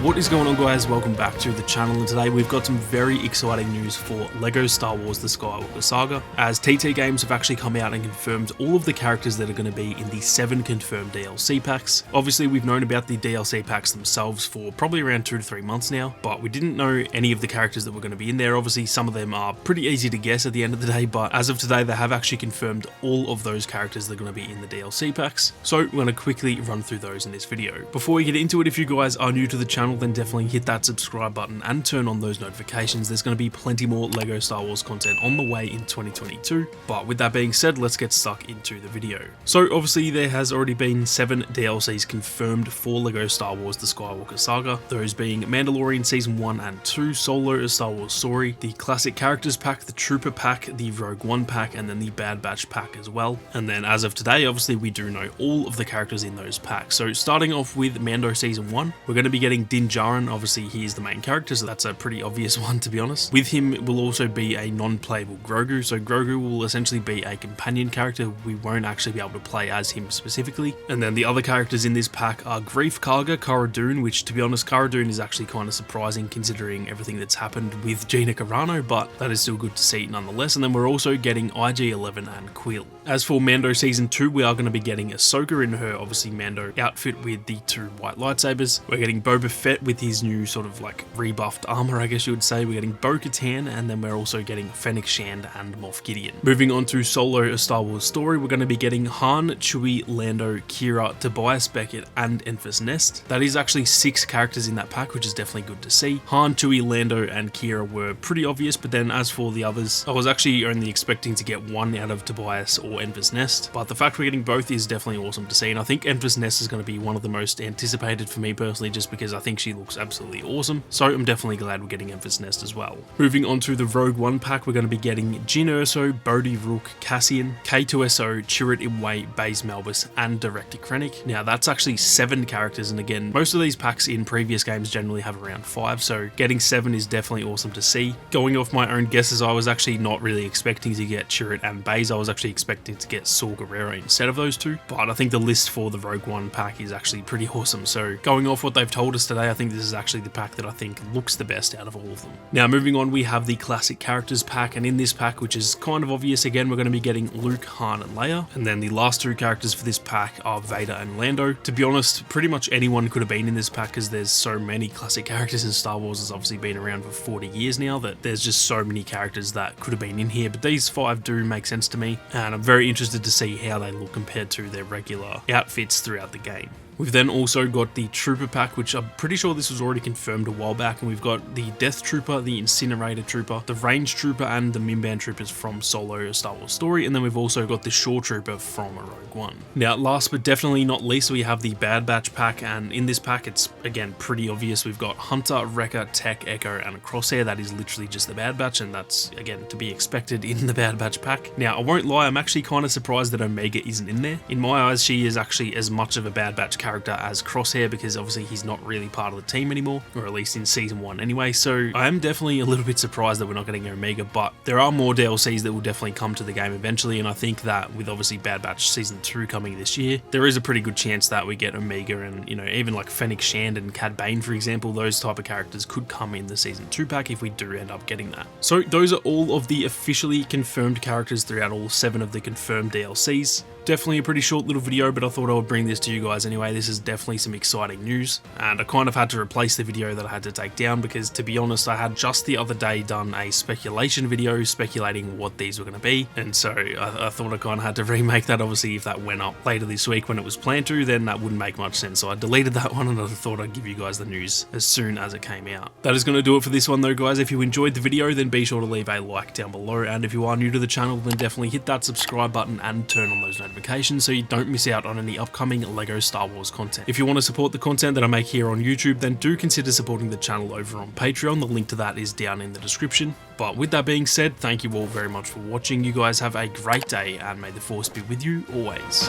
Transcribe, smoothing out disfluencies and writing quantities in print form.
What is going on, guys? Welcome back to the channel, and today we've got some very exciting news for LEGO Star Wars The Skywalker Saga, as TT Games have actually come out and confirmed all of the characters that are going to be in the 7 confirmed DLC packs. Obviously, we've known about the DLC packs themselves for probably around 2 to 3 months now, but we didn't know any of the characters that were going to be in there. Obviously, some of them are pretty easy to guess at the end of the day, but as of today, they have actually confirmed all of those characters that are going to be in the DLC packs. So we're going to quickly run through those in this video. Before we get into it, if you guys are new to the channel, then definitely hit that subscribe button and turn on those notifications. There's going to be plenty more LEGO Star Wars content on the way in 2022. But with that being said, let's get stuck into the video. So obviously there has already been 7 DLCs confirmed for LEGO Star Wars The Skywalker Saga, those being Mandalorian Season 1 and 2, Solo A Star Wars Story, the Classic Characters Pack, the Trooper Pack, the Rogue One Pack, and then the Bad Batch Pack as well. And then as of today, obviously we do know all of the characters in those packs. So starting off with Mando Season 1, we're going to be getting Din Djarin. Obviously he is the main character, so that's a pretty obvious one, to be honest. With him will also be a non-playable Grogu, so Grogu will essentially be a companion character. We won't actually be able to play as him specifically. And then the other characters in this pack are Greef Karga, Cara Dune, which, to be honest, Cara Dune is actually kind of surprising considering everything that's happened with Gina Carano, but that is still good to see nonetheless. And then we're also getting IG-11 and Quill. As for Mando Season 2, we are going to be getting Ahsoka in her, obviously, Mando outfit with the 2 white lightsabers. We're getting Boba Fett with his new sort of like rebuffed armor, I guess you would say. We're getting Bo-Katan, and then we're also getting Fennec Shand and Moff Gideon. Moving on to Solo A Star Wars Story, we're going to be getting Han, Chewie, Lando, Qi'ra, Tobias Beckett, and Enfys Nest. That is actually 6 characters in that pack, which is definitely good to see. Han, Chewie, Lando, and Qi'ra were pretty obvious, but then as for the others, I was actually only expecting to get one out of Tobias or Enfys Nest, but the fact we're getting both is definitely awesome to see, and I think Enfys Nest is going to be one of the most anticipated for me personally, just because I think she looks absolutely awesome, so I'm definitely glad we're getting Enfys Nest as well. Moving on to the Rogue One pack, we're going to be getting Jyn Erso, Bodhi Rook, Cassian, K2SO, Chirrut Imwe, Baze Malbus, and Director Krennic. Now that's actually 7 characters, and again, most of these packs in previous games generally have around 5, so getting 7 is definitely awesome to see. Going off my own guesses, I was actually not really expecting to get Chirrut and Baze. I was actually expecting to get Saw Gerrera instead of those 2, but I think the list for the Rogue One pack is actually pretty awesome. So going off what they've told us today, I think this is actually the pack that I think looks the best out of all of them. Now moving on, we have the Classic Characters pack, and in this pack, which is kind of obvious, again, we're going to be getting Luke, Han, and Leia, and then the last 2 characters for this pack are Vader and Lando. To be honest, pretty much anyone could have been in this pack, because there's so many classic characters, in Star Wars has obviously been around for 40 years now, that there's just so many characters that could have been in here, but these 5 do make sense to me, and I'm very interested to see how they look compared to their regular outfits throughout the game. We've then also got the Trooper Pack, which I'm pretty sure this was already confirmed a while back, and we've got the Death Trooper, the Incinerator Trooper, the Range Trooper, and the Mimban Troopers from Solo A Star Wars Story, and then we've also got the Shore Trooper from Rogue One. Now, last but definitely not least, we have the Bad Batch Pack, and in this pack, it's, again, pretty obvious. We've got Hunter, Wrecker, Tech, Echo, and Crosshair. That is literally just the Bad Batch, and that's, again, to be expected in the Bad Batch Pack. Now, I won't lie, I'm actually kind of surprised that Omega isn't in there. In my eyes, she is actually as much of a Bad Batch character as Crosshair, because obviously he's not really part of the team anymore, or at least in Season 1 anyway, so I am definitely a little bit surprised that we're not getting Omega, but there are more DLCs that will definitely come to the game eventually, and I think that with obviously Bad Batch Season 2 coming this year, there is a pretty good chance that we get Omega, and, you know, even like Fennec Shand and Cad Bane, for example, those type of characters could come in the Season 2 pack if we do end up getting that. So those are all of the officially confirmed characters throughout all 7 of the confirmed DLCs. Definitely a pretty short little video, but I thought I would bring this to you guys anyway. This is definitely some exciting news, and I kind of had to replace the video that I had to take down, because to be honest, I had just the other day done a speculation video speculating what these were going to be, and so I thought I kind of had to remake that. Obviously, if that went up later this week when it was planned to, then that wouldn't make much sense, so I deleted that one, and I thought I'd give you guys the news as soon as it came out. That is going to do it for this one though, guys. If you enjoyed the video, then be sure to leave a like down below, and if you are new to the channel, then definitely hit that subscribe button and turn on those notifications so you don't miss out on any upcoming LEGO Star Wars content. If you want to support the content that I make here on YouTube, then do consider supporting the channel over on Patreon. The link to that is down in the description. But with that being said, thank you all very much for watching. You guys have a great day, and may the Force be with you always.